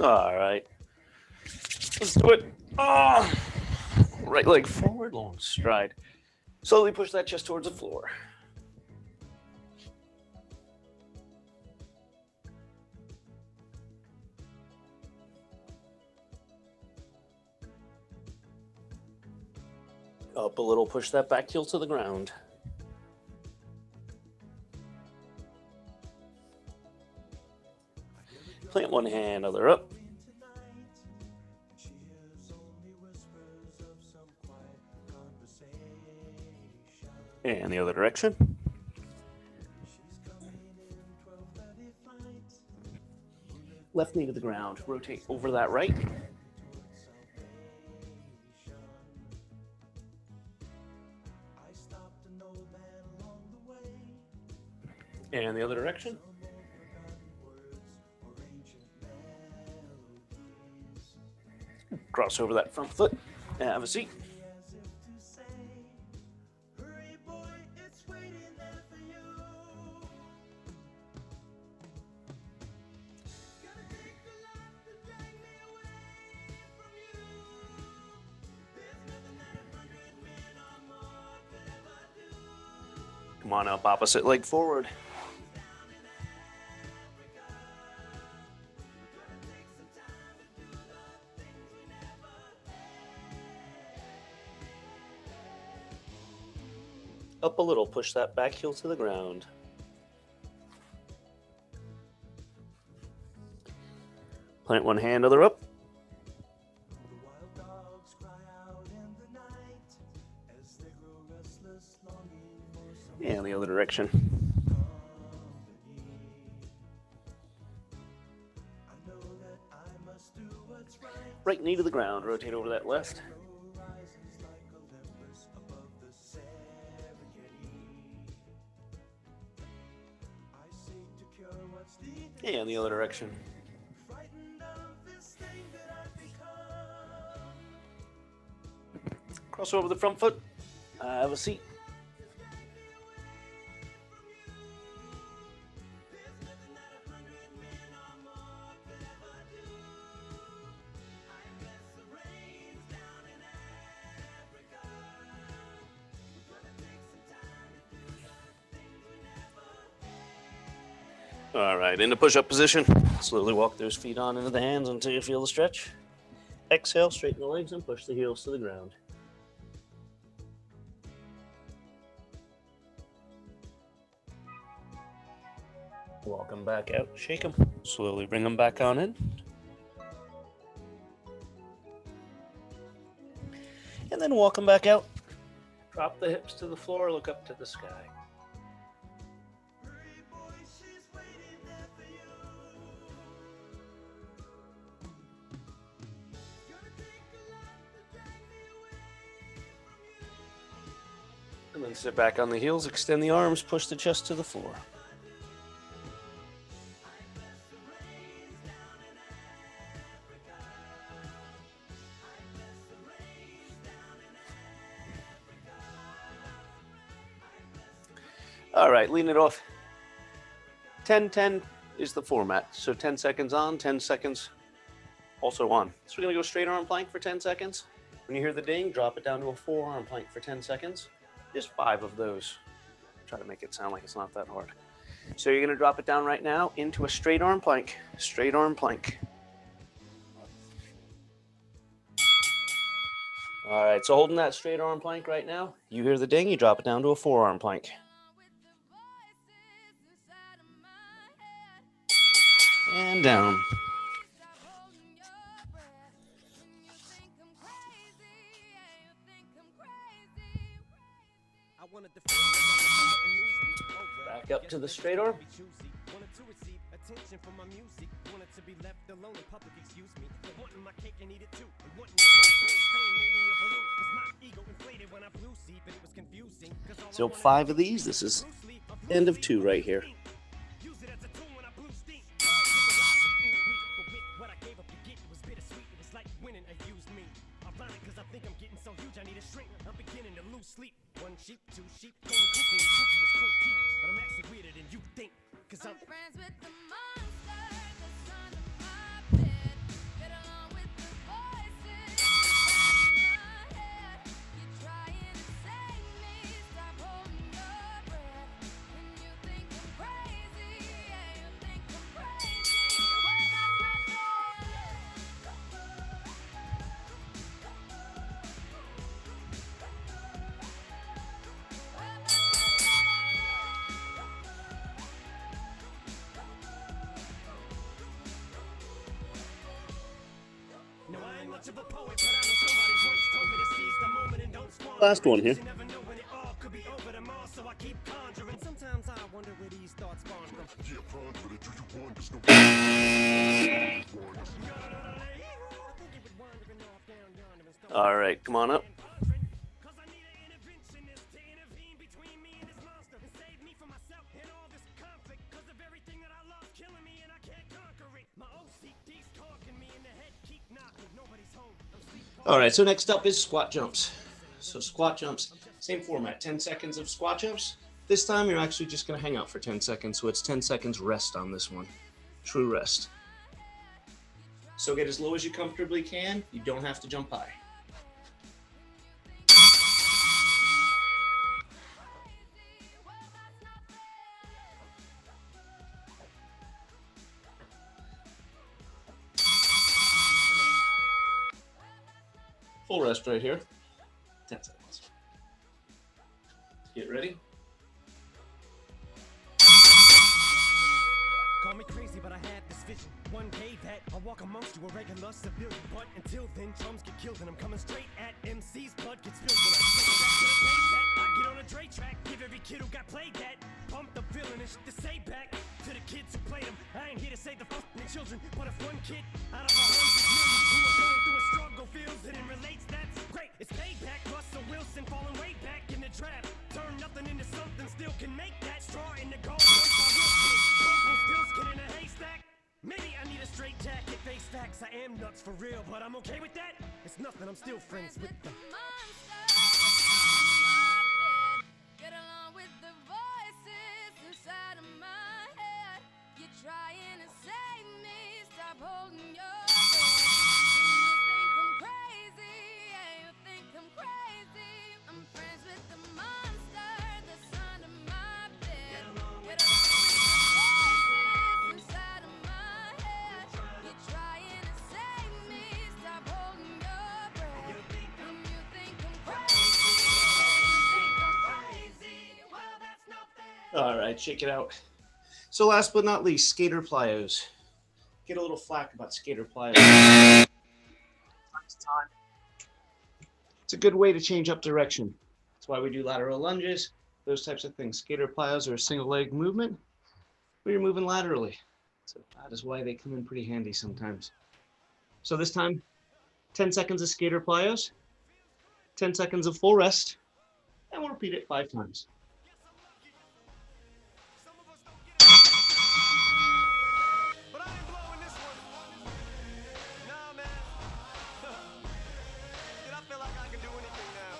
All right. Let's do it. Oh, right leg forward, long stride. Slowly push that chest towards the floor. Up a little, push that back heel to the ground. Plant one hand, other up. And the other direction. Left knee to the ground. Rotate over that right. And the other direction. Cross over that front foot. Have a seat. Come on up, opposite leg forward. Up a little, push that back heel to the ground. Plant one hand, other up. And the other direction. Right knee to the ground, rotate over that left. And the other direction. Cross over the front foot. Have a seat. All right, into push-up position. Slowly walk those feet on into the hands until you feel the stretch. Exhale, straighten the legs and push the heels to the ground. Walk them back out, shake them. Slowly bring them back on in. And then walk them back out. Drop the hips to the floor, look up to the sky. And then sit back on the heels, extend the arms, push the chest to the floor. All right, lean it off. 10-10 is the format. So 10 seconds on, 10 seconds also on. So we're gonna go straight arm plank for 10 seconds. When you hear the ding, drop it down to a forearm plank for 10 seconds. Just 5 of those. Try to make it sound like it's not that hard. So you're gonna drop it down right now into a straight arm plank. Straight arm plank. All right, so holding that straight arm plank right now, you hear the ding, you drop it down to a forearm plank. And down. Back up to the straight arm. So 5 of these. This is end of 2 right here. Last one here. All right, come on up. All right, so next up is squat jumps. So squat jumps, same format, 10 seconds of squat jumps. This time you're actually just gonna hang out for 10 seconds, so it's 10 seconds rest on this one. True rest. So get as low as you comfortably can. You don't have to jump high. Full rest right here. 10 seconds. Get ready. Call me crazy, but I had this vision. One day that I'll walk amongst you a regular civilian. But until then, drums get killed and I'm coming straight at MC's blood gets spilled. When I take it back to the page that I get on a Dre track. Give every kid who got played that. Pump the feeling and shit to say back to the kids who played them. I ain't here to save the fucking children, but if one kid out of 100 million who are going through a struggle feels it and relates, that's great. It's payback. Russell Wilson falling way back in the draft. Turn nothing into something, still can make that straw in the gold. Still skin in a haystack. Maybe I need a straight jacket. Face facts, I am nuts for real, but I'm okay with that. It's nothing, I'm still friends with the Get along with the voices inside of my head. You're trying to save me. Stop holding your breath. You think I'm crazy, yeah, you think I'm crazy. I'm friends with the monster that's under my bed. Get along with the voices inside of my head. You're trying to save me. Stop holding your breath. You think I'm crazy. All right, shake it out. So last but not least, skater plyos. Get a little flack about skater plyos. Time to time. It's a good way to change up direction. That's why we do lateral lunges, those types of things. Skater plyos are a single leg movement where you're moving laterally. So that is why they come in pretty handy sometimes. So this time, 10 seconds of skater plyos, 10 seconds of full rest, and we'll repeat it 5 times. But I ain't blowing this one. Nah, man. Dude, I feel like I can do anything now.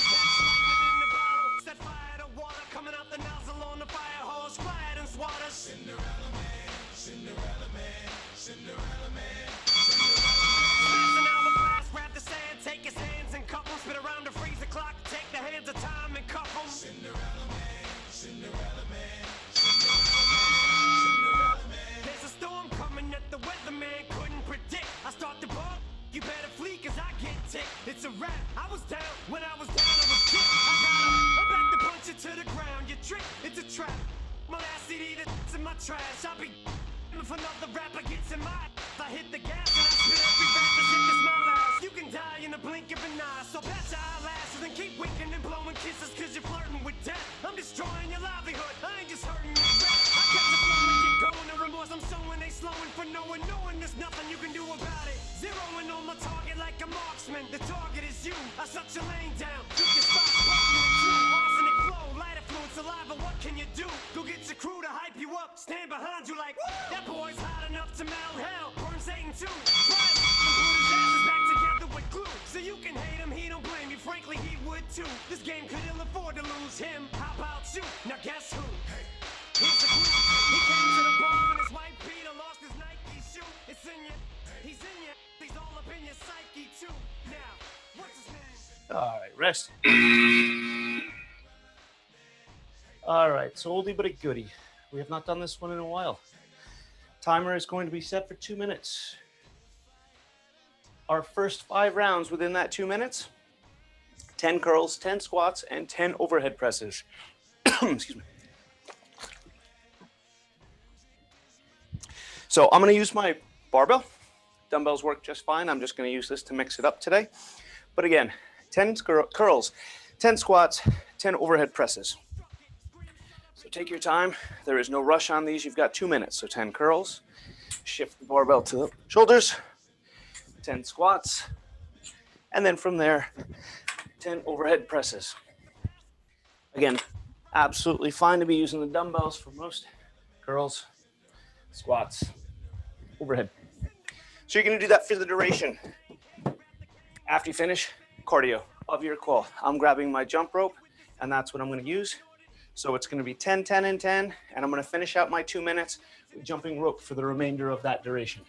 Lightning in the bottle, set fire to water, coming out the nozzle on the fire hose, quiet and swatter. Cinderella man, Cinderella man, Cinderella man, Cinderella man. An hourglass, grab the sand, take his hands and cup 'em, spit around the freezer clock, take the hands of time and cuff 'em. Cinderella man, Cinderella man, Cinderella man. There's a storm coming that the weatherman couldn't predict. I start to bump, you better flee cause I get ticked. It's a wrap, I was down, when I was down I was kicked. I got up, I'm back to punch it to the ground. You trick, it's a trap. My last CD that's in my trash. I'll be if another rapper gets in my I hit the gas and I spit every rapper shit that's my last. You can die in the blink of an eye, so pat your eyelashes and keep winking and blowing kisses cause you're flirting with death. I'm destroying your livelihood, I ain't just hurting your breath. I kept it flowing, get going, the remorse I'm showing, they slowing for knowing there's nothing you can do about it. Zeroing on my target like a marksman, the target is you. I shut your lane down, took your spot, popping it through. Arsenic flow, lighter fluid, saliva, what can you do? Go get your crew to hype you up, stand behind you like, woo! That boy's hot enough to melt hell, burn Satan too. Right, and put his asses back together with glue. So you can hate him, he don't blame you, frankly he would too. This game could ill afford to lose him, how about you? Now guess who? Here's the clue, he came to the bar and his wife Peter lost his Nike shoe. It's in you, he's in you, he's all up in your psyche too. Now, what's his name? All right, rest. All right, so oldie but a goodie. We have not done this one in a while. Timer is going to be set for 2 minutes. Our first 5 rounds within that 2 minutes, 10 curls, 10 squats, and 10 overhead presses. Excuse me. So I'm going to use my barbell. Dumbbells work just fine. I'm just going to use this to mix it up today. But again, 10 curls, 10 squats, 10 overhead presses. So take your time. There is no rush on these. You've got 2 minutes. So 10 curls, shift the barbell to the shoulders, 10 squats, and then from there, 10 overhead presses. Again, absolutely fine to be using the dumbbells for most curls, squats, overhead. So you're going to do that for the duration. After you finish, cardio of your core. I'm grabbing my jump rope, and that's what I'm going to use. So it's going to be 10, 10, and 10, and I'm going to finish out my 2 minutes with jumping rope for the remainder of that duration.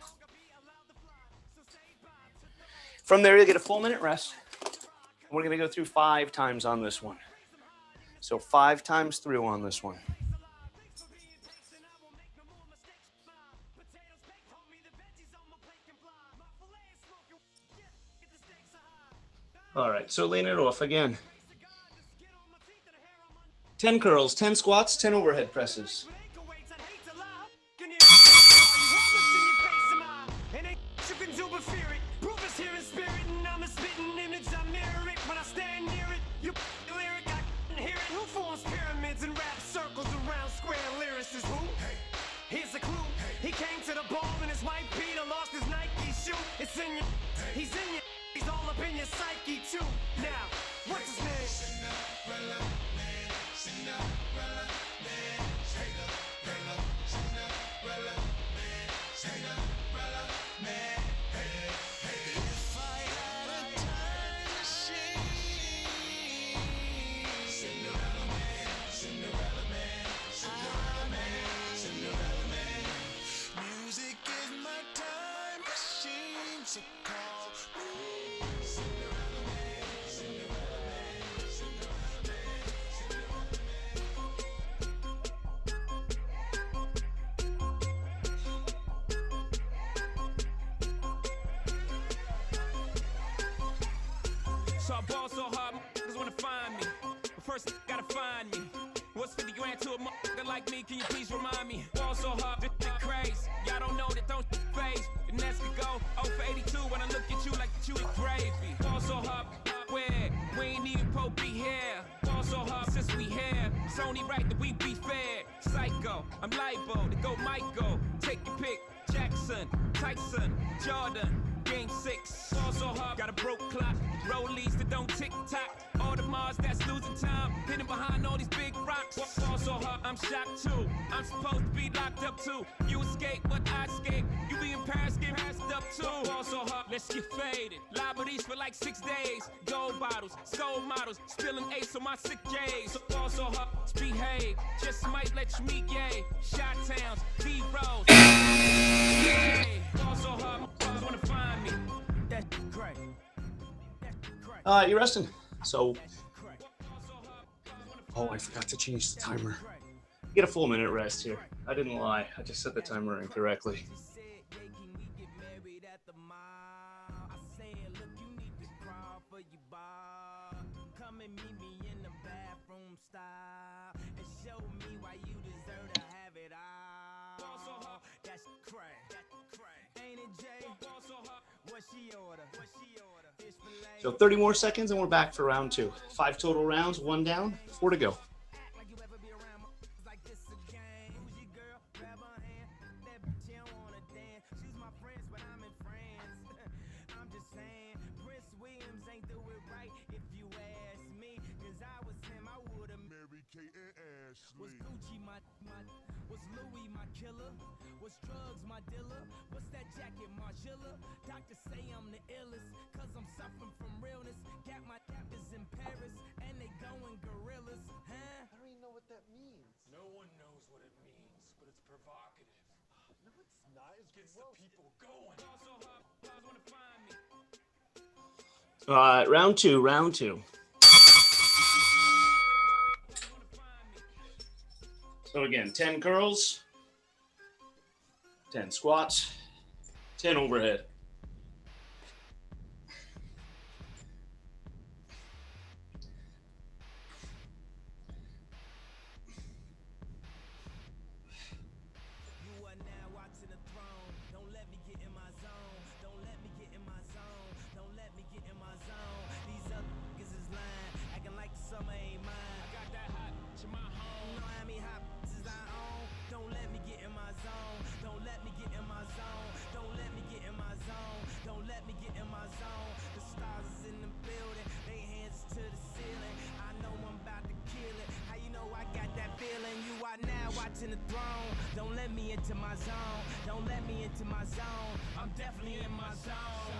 From there, you'll get a full minute rest. We're going to go through 5 times on this one. So 5 times through on this one. All right, so lean it off again. 10 curls, 10 squats, 10 overhead presses. Here's a clue. He came to the ball and his wife Peter lost his Nike shoe. It's in you. He's in you. He's all up in your psyche too. Now, what's his name? Cinderella man. Cinderella man. Cinderella. Cinderella man. Cinderella man. Hey, hey. If I had a time machine. Cinderella man. Cinderella man. Cinderella man. Cinderella man. Music is my time machine, so call me Cinderella man, Cinderella man, Cinderella man, Cinderella man. So I ball so hard, motherfuckers wanna find me. But first, gotta find me. What's 50 grand to a motherfucker like me? Can you please remind me? Ball so hard, this shit crazy. Y'all don't know that don't phase. The Nets could go 0 for 82 when I look at you like you eat gravy. Ball so hard, where? We ain't even po be here. Ball so hard since we here. It's only right that we be fair. Psycho, I'm libo to go Michael. Take your pick. Jackson, Tyson, Jordan. Game 6. Ball so hard, got a broke clock. Rollies that don't tick tock. All the Mars that's losing time. Hidden behind all these big rocks. Ball so hard, I'm shocked too. I'm supposed to be locked up too. You escape, but I escape. You be in Paris, get passed up too. Ball so hard, let's get faded. Liberties for like 6 days. Gold bottles, soul models. Spilling ace on my sick days. So ball so hard, behave. Just might let you meet gay. Shot towns, D-Rose. Ball so hard, motherfuckers wanna find me. That's great. You're resting. So, oh, I forgot to change the timer. Get a full minute rest here. I didn't lie. I just set the timer incorrectly. So 30 more seconds and we're back for round 2. 5 total rounds, 1 down, 4 to go. Was Gucci was Louis my killer? Was drugs my dealer? What's that jacket, Margilla? Doctors say I'm the illest, cause I'm suffering from realness. Got my captors in Paris, and they going gorillas, huh? I don't even know what that means. No one knows what it means, but it's provocative. No, it's not. It Gets the gross. people going. Round two. So again, 10 curls, 10 squats, 10 overhead. You are now watching the throne. Don't let me get in my zone. Don't in the throne. Don't let me into my zone. Don't let me into my zone. I'm definitely in my zone.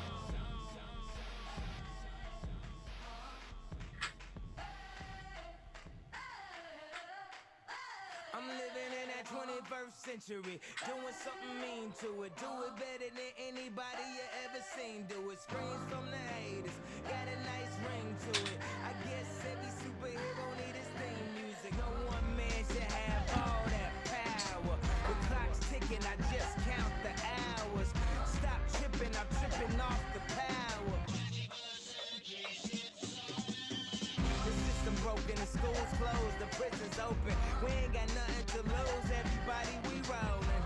I'm living in that 21st century, doing something mean to it. Do it better than anybody you ever seen do it. Screams from the haters, got a nice ring to it. I guess every superhero need his theme music. No one man should have all that power. The clock's ticking, I just count the hours. Stop tripping, I'm tripping off the power. The system broken, the school's closed, the prison's open. We ain't got nothing to lose. Everybody, we rollin'.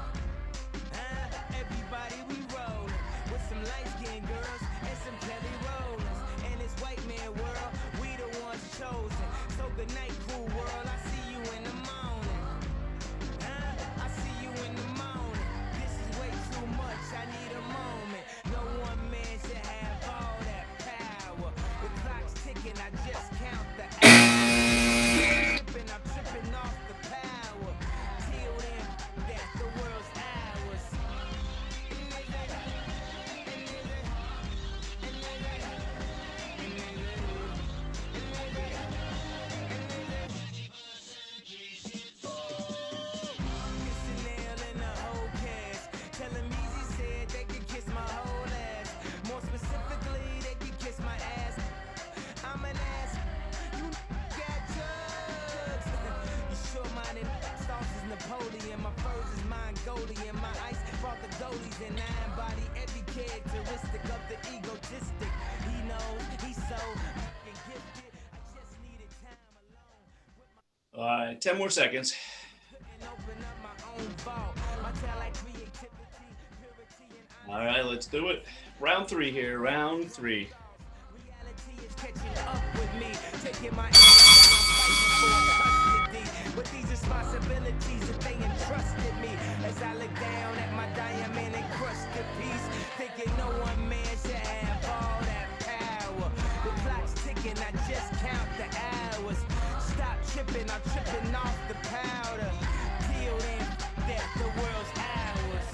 Everybody, we rollin'. With some light-skinned girls and some Kelly Rollins. In this white man world, we the ones chosen. So good night, cool world. I see you in the morning. I see you in the morning. This is way too much. I need a moment. No one man should have all that power. The clock's ticking. I just count the hours. I'm tripping off the power. Till then, that the world's ours. Kiss a nail in the whole cast. Tell him Easy said they could kiss my whole ass. More specifically, they could kiss my ass. I'm an ass. You got drugs. You short-minded sauce is Napoleon. My furs is Mongolian. My ice brought the goalies and I embody every characteristic of the egotistic. He knows he's so fucking gifted. I just needed time alone with my All right, 10 more seconds. and open up my own vault. My talent, creativity, purity, and All right, let's do it. Round 3 here. Round 3. reality is catching up with me, taking my ass down, fighting for custody. But these responsibilities that they entrusted me, as I look down at my diamond encrusted piece, thinking no one man should have all that power. The clock's ticking, I just count the hours. Stop tripping, I'm tripping off the powder. Till then, that the world's ours.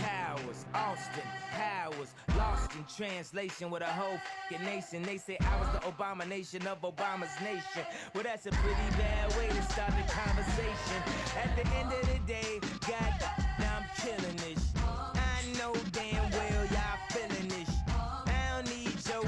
Powers, Austin, Powers, lost in translation with a whole fucking nation. They say I was the abomination of Obama's nation. Well, that's a pretty bad way to start the conversation. At the end of the day, God, now I'm killing this. I know damn well y'all feeling this. I don't need your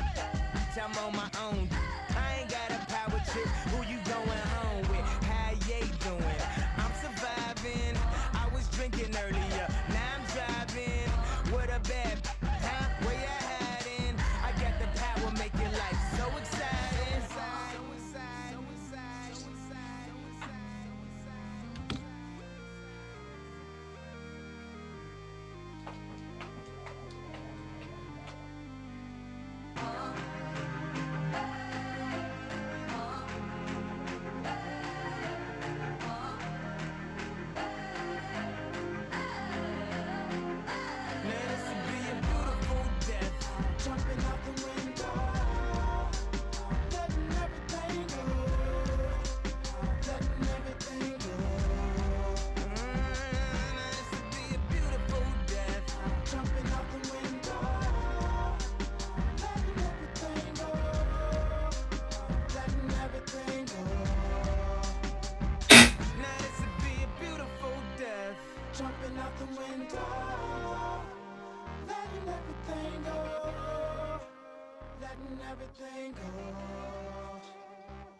I'm on my own. I ain't got a power trip. Who you going home with? How you doing? I'm surviving. I was drinking earlier. Now I'm driving. What a bad, huh? Where you hiding? I got the power, making life so exciting. Man, this would be a beautiful death. Jumping out the window, letting everything go, letting everything go. This would be a beautiful death. Jumping out the window, letting everything go, letting everything go. Now this would be a beautiful death. Jumping out the window, letting everything go, letting everything go.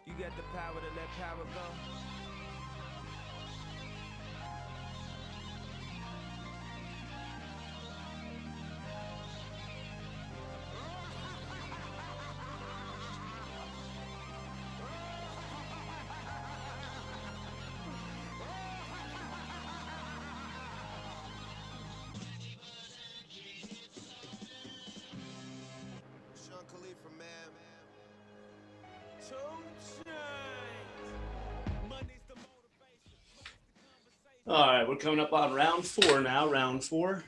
You got the power to let power go. Sean Khalifa, man. Two chains. Money's the motivation. All right, we're coming up on round 4 now. Round 4.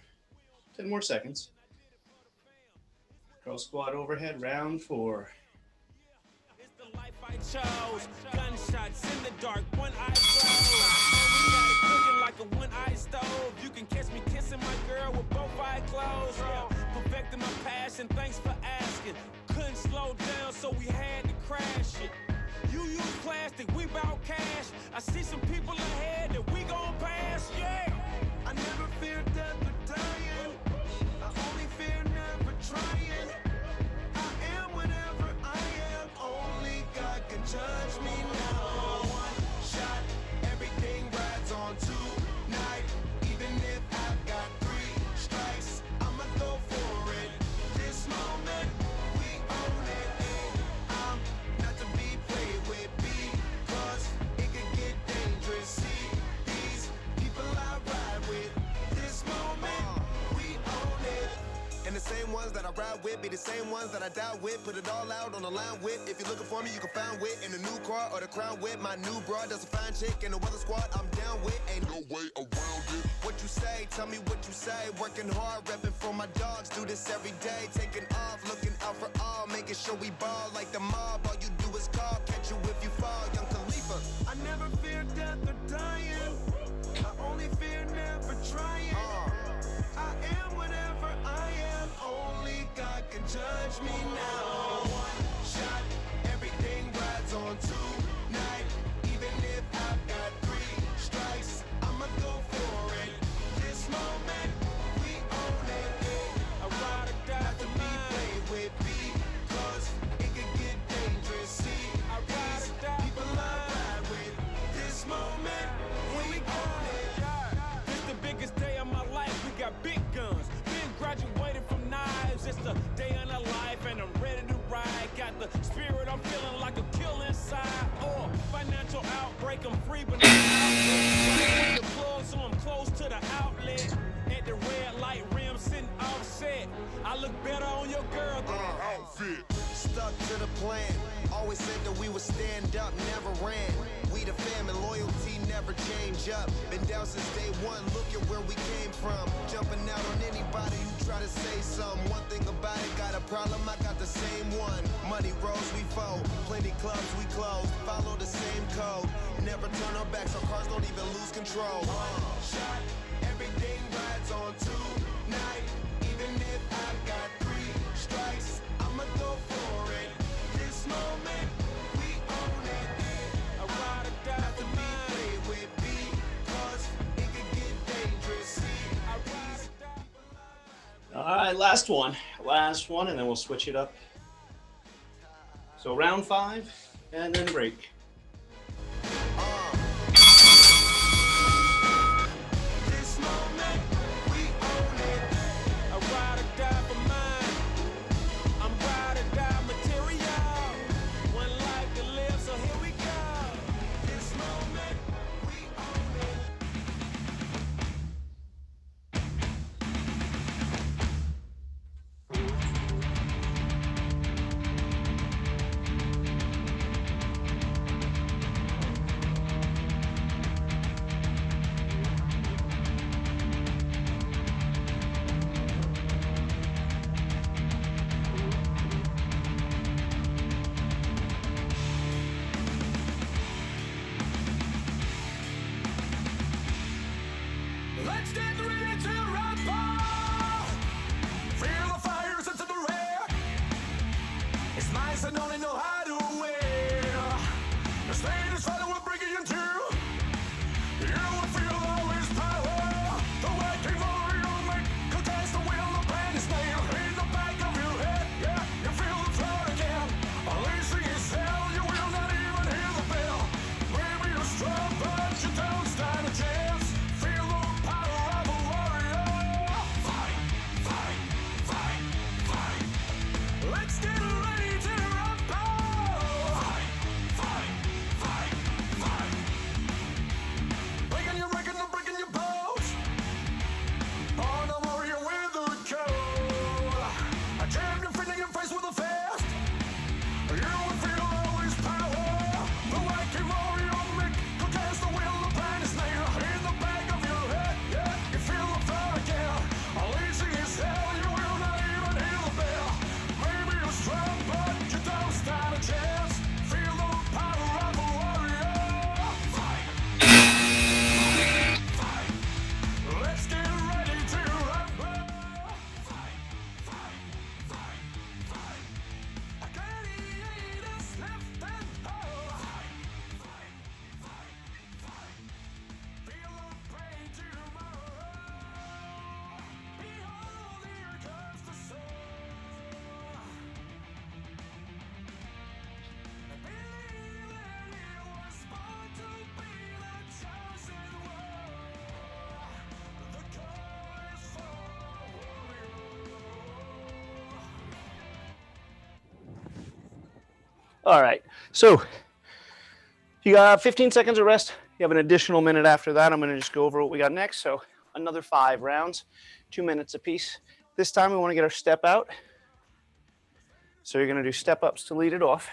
10 more seconds. Curl squat overhead, round 4. It's the life I chose. Gunshots in the dark, one eye closed. We got it cooking like a one-eye stove. You can catch me kissing my girl with both eyes closed. Yeah, perfecting my passion, thanks for asking. Couldn't slow down, so we had to crash it. You use plastic, we bout cash. I see some people ahead that we gon' pass, yeah. I never fear death or dying. I only fear never trying. I am whatever I am. Only God can judge me now. One shot, everything rides on tonight. Even if I've got 3 strikes, I'ma go for it. This moment, we own it. I'm not to be played with because it could get dangerous. See these people I ride with. This moment, we own it. And the same ones that I ride with be the same ones that I die with. Put it all out on the line with. If you're looking for me, you can find wit in the new car or the crown with. My new broad does a fine chick in the weather squad. I'm down with. Ain't no way around it. What you say? Tell me what you say. Working hard, repping for my dogs. Do this every day. Taking off, looking out for all. Making sure we ball like the mob. All you do is call. Catch you if you fall. Young Khalifa. I never fear death or dying. I only fear never trying. I am whatever I am. Only God can judge me now. One shot, everything rides on tonight. Even if I've got 3 strikes, I'ma go for it. This moment, we own it. I ride or die not to be played with because it could get dangerous. See, I ride or die people I ride with. This moment, we own it. This the biggest day of my life. We got big guns. Been graduated from knives. It's the day in a life, and I'm ready to ride. Got the spirit, I'm feeling like a kill inside. Or financial outbreak, I'm free, but not outbreak. The plug, so I'm close to the outlet. At the red light rim, sitting offset. I look better on your girl than an outfit. Stuck to the plan. Always said that we would stand up, never ran. We the fam and loyalty never change up. Been down since day one, look at where we came from. Jumping out on anybody who try to say something. One thing about it, got a problem, I got the same one. Money rolls, we fold. Plenty clubs, we close. Follow the same code. Never turn our backs, our cars don't even lose control. Shot, everything rides on tonight. Even if I've got 3 strikes, I'ma go for it. This moment, we own it. I ride or die not to be played with because it could get dangerous. See, I ride or die. All right, last one, and then we'll switch it up. So round 5, and then break. This moment, we own it. I ride or die for mine. I'm ride or die material. One life to live, so here we go. This moment, we own it. Let's get ready to rumble. Feel the fires into the rear. It's nice and only know how to win. The stage is fighting, we're breaking you through. You will feel always power. The waiting for you make contest the wheel. The plan is nailed in the back of your head. Yeah, you feel the floor again. Unleashing his hell, you will not even hear the bell. Maybe you're strong, but you don't stand a chance. Feel the power of a warrior. Fight, fight, fight, fight. Let's get ready to rumble. Fight, fight, fight, All right, so you got 15 seconds of rest. You have an additional minute after that. I'm gonna just go over what we got next. So another 5 rounds, 2 minutes apiece. This time we wanna get our step out. So you're gonna do step ups to lead it off.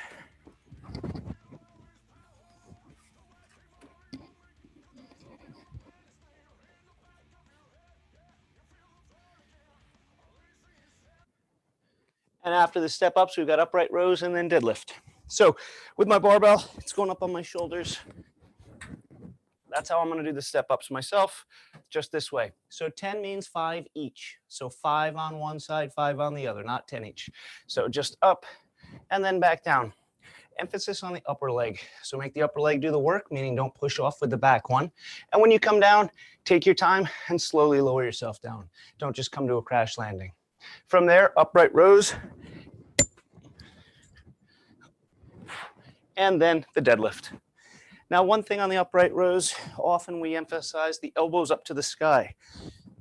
And after the step ups, we've got upright rows and then deadlift. So with my barbell, it's going up on my shoulders. That's how I'm gonna do the step ups myself, just this way. So 10 means 5 each. So 5 on one side, 5 on the other, not 10 each. So just up and then back down. Emphasis on the upper leg. So make the upper leg do the work, meaning don't push off with the back one. And when you come down, take your time and slowly lower yourself down. Don't just come to a crash landing. From there, upright rows, and then the deadlift. Now, one thing on the upright rows, often we emphasize the elbows up to the sky.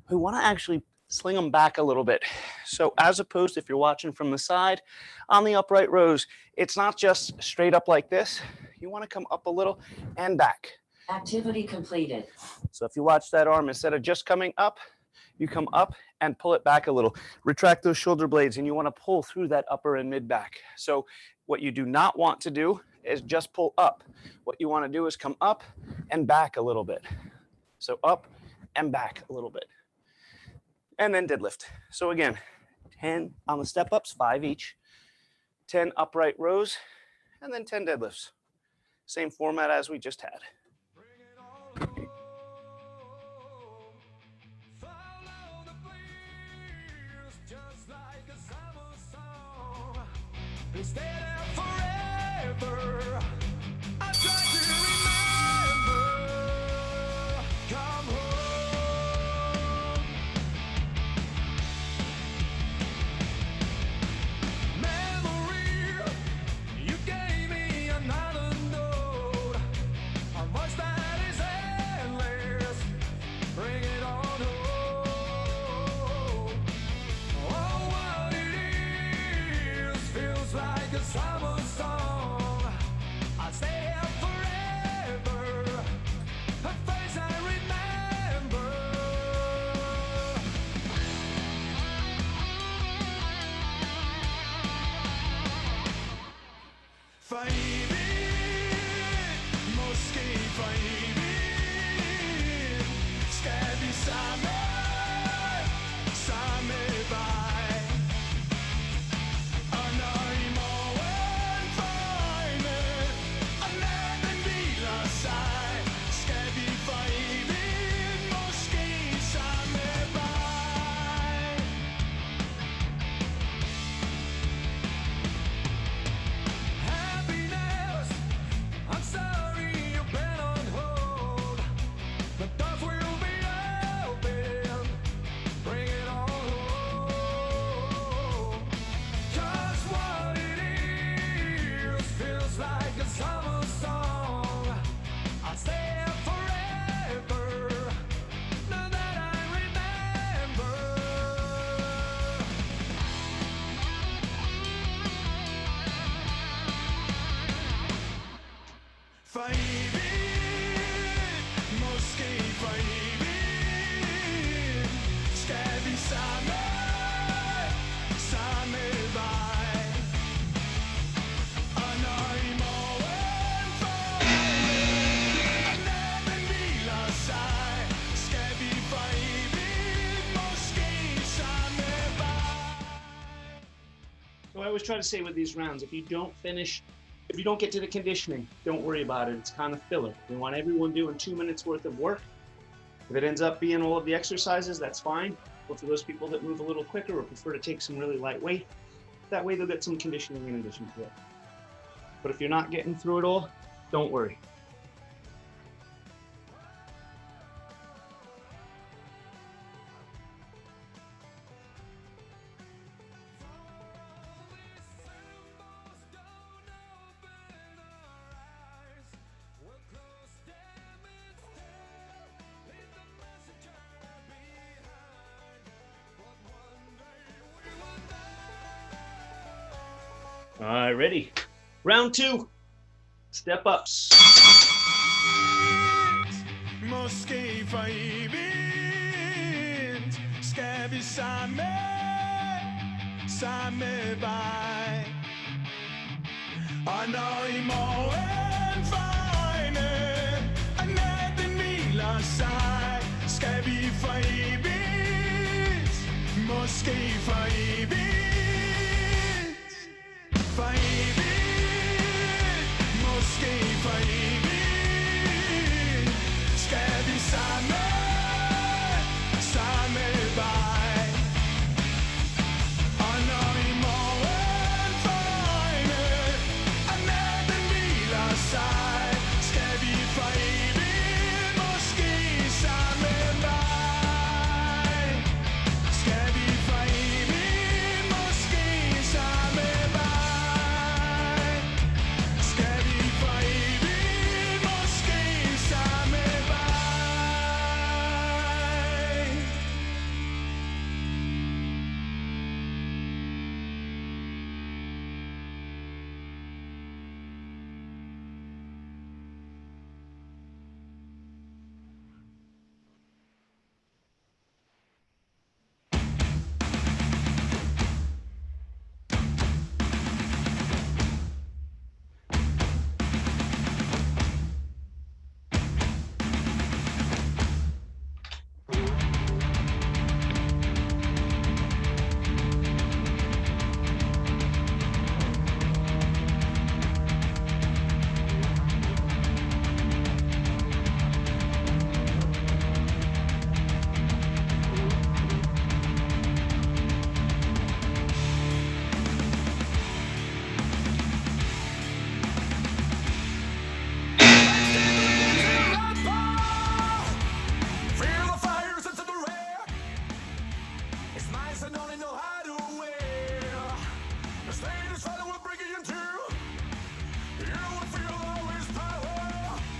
We want to actually sling them back a little bit. So as opposed, if you're watching from the side, on the upright rows, it's not just straight up like this. You want to come up a little and back. Activity completed. So if you watch that arm, instead of just coming up, you come up and pull it back a little. Retract those shoulder blades, and you want to pull through that upper and mid back. So what you do not want to do is just pull up. What you want to do is come up and back a little bit. So up and back a little bit. And then deadlift. So again, 10 on the step ups, 5 each, 10 upright rows, and then 10 deadlifts. Same format as we just had. Stay there forever. I try to remember. Come home. Memory, you gave me another note. A voice that is endless. Bring it on home. Oh, what it is feels like a summer song. I'll stay here forever. A face I remember. Fajbin, måske fajbin. Skal vi samme vej? Og når i morgen øjne, og natten hviler sig, skal vi for evigt måske samme vej. Happiness, I'm sorry you've been on hold. The doors will be open. Bring it on home. 'Cause what it is feels like a summer song. I'll stay here forever. Now that I remember. Fajbin, måske fajbin. Skal vi samme vej? Og når i morgen øjne, og natten hviler sig, skal vi for evigt måske samme vej. So I always try to say with these rounds, if you don't get to the conditioning, don't worry about it. It's kind of filler. We want everyone doing 2 minutes worth of work. If it ends up being all of the exercises, that's fine. But for those people that move a little quicker or prefer to take some really light weight, that way they'll get some conditioning in addition to it. But if you're not getting through it all, don't worry. All right, ready? Round 2. Step ups. Måske for evigt skal vi samme vej. Og når i morgen for øjne, og natten hviler sig, skal vi for evigt, måske for evigt, for evigt, måske for evigt, skal vi samme vej. Og når i morgen for øjne, og natten hviler sig, skal vi for evigt, måske samme vej. Skal vi for evigt, måske samme vej. Skal vi for evigt, måske samme vej. Feel the fires into the rear. It's nice and only know how to wear. The status fellow will bring you into. You will feel always power.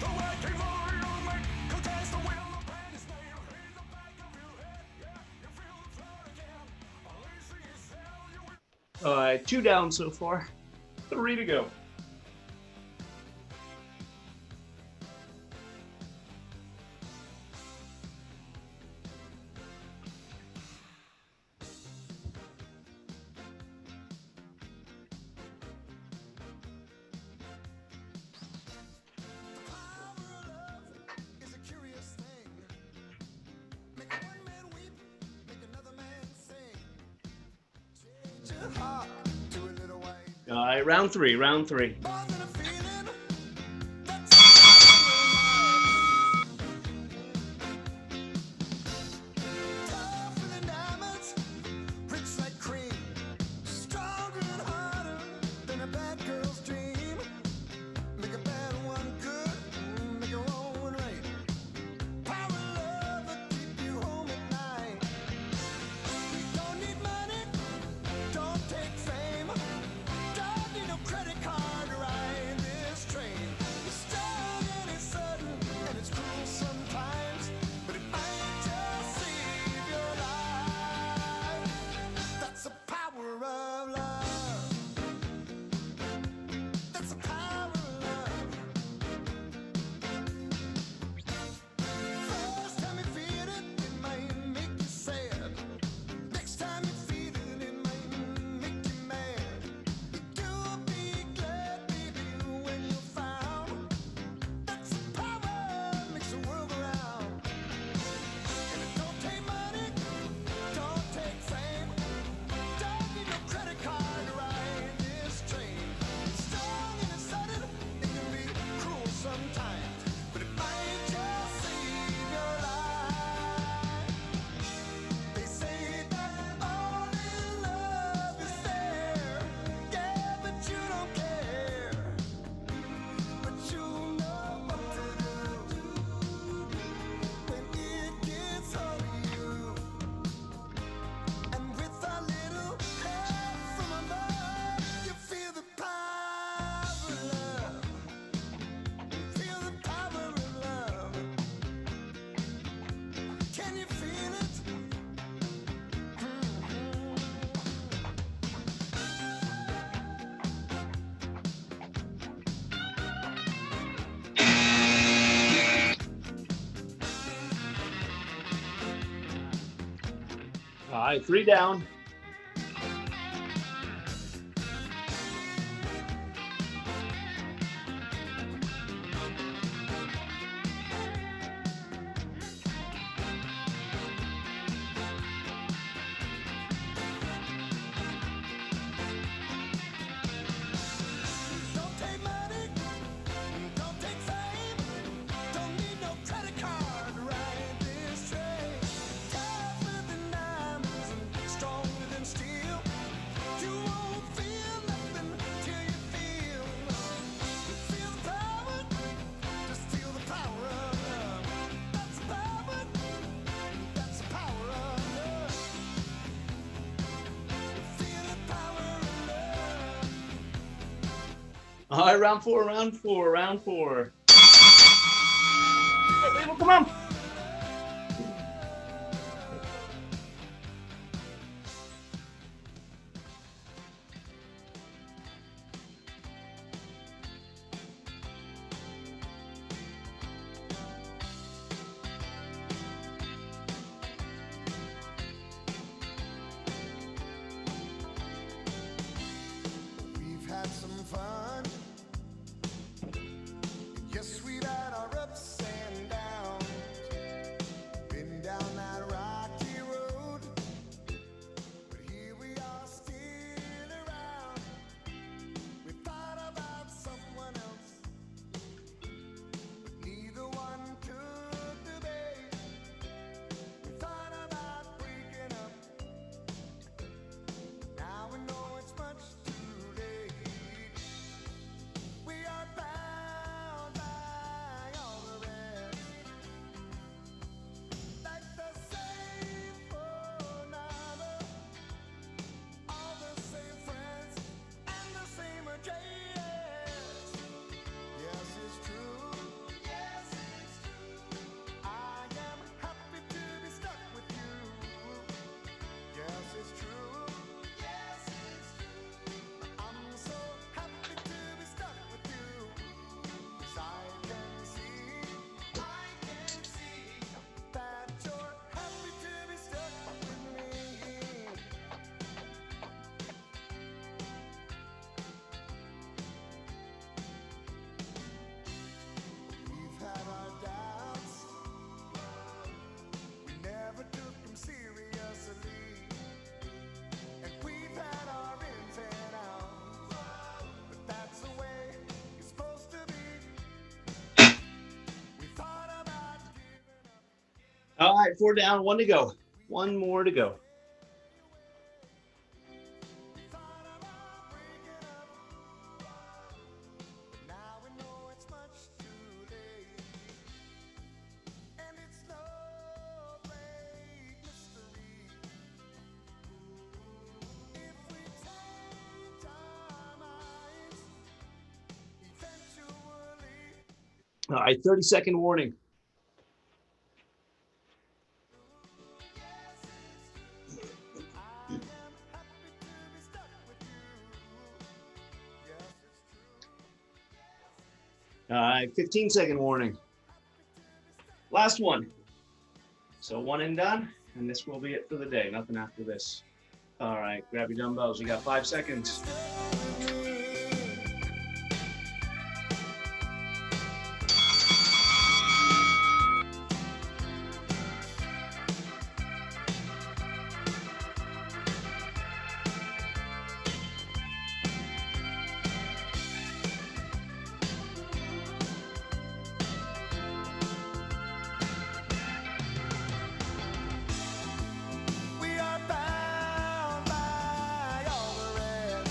The waking more you'll make. Cause that's the will of pain is nail in the back of your head. Yeah, you feel the floor again. Unleashing his hell, you will. 2 down so far. 3 to go. Is a curious thing. Make one man weep, make another man sing. Change your heart to a little white. All right, round 3. More than a feeling. That's tougher than diamonds, rich like cream, stronger and harder than a bad girl's dream. Make a bad one good, make a wrong one right. Power of love will keep you home at night. Don't need money, don't take fame, don't need no credit card to ride. right, 3 down. Don't take money, don't take fame, don't need no credit card to ride this train. Tougher than diamonds and stronger than steel. You won't feel nothing till you feel the power. Just feel the power of love. That's the power. That's the power of love. Feel the power of love. All right, round four. Come on. We've had some fun. Yes, we've had our ups and downs. Been down that rocky road. But here we are still around. We thought about someone else. But neither one took the bait. We thought about breaking up. Now we know it's much too late. We are bound by all the rest, like the same phone number, all the same friends, and the same address. Yes, it's true. Yes, it's true. I am happy to be stuck with you. Yes, it's true. Yes, it's true. I'm so happy to be stuck with you. 'Cause I can see that you're happy to be stuck with me. We've had our doubts. We never took them seriously. And we've had our ins and outs. But that's the way it's supposed to be. We thought about giving up. All right, 4 down, 1 to go. 1 more to go. We thought about breaking up. But now we know it's much too late. And it's no great mystery. If we change our minds, eventually. All right, 30-second warning. I am happy to be stuck with you. Yes, it's true. All right, 15-second warning. Last one. So 1 and done, and this will be it for the day. Nothing after this. All right, grab your dumbbells. You got 5 seconds. We are bound by all the rest.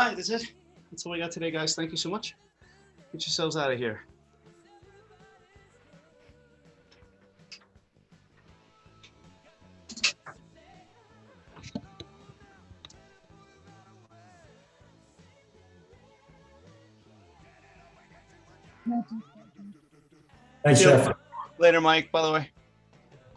right, that's it. That's all we got today, guys. Thank you so much. Get yourselves out of here. Thanks, See you Jeff. later, Mike, by the way.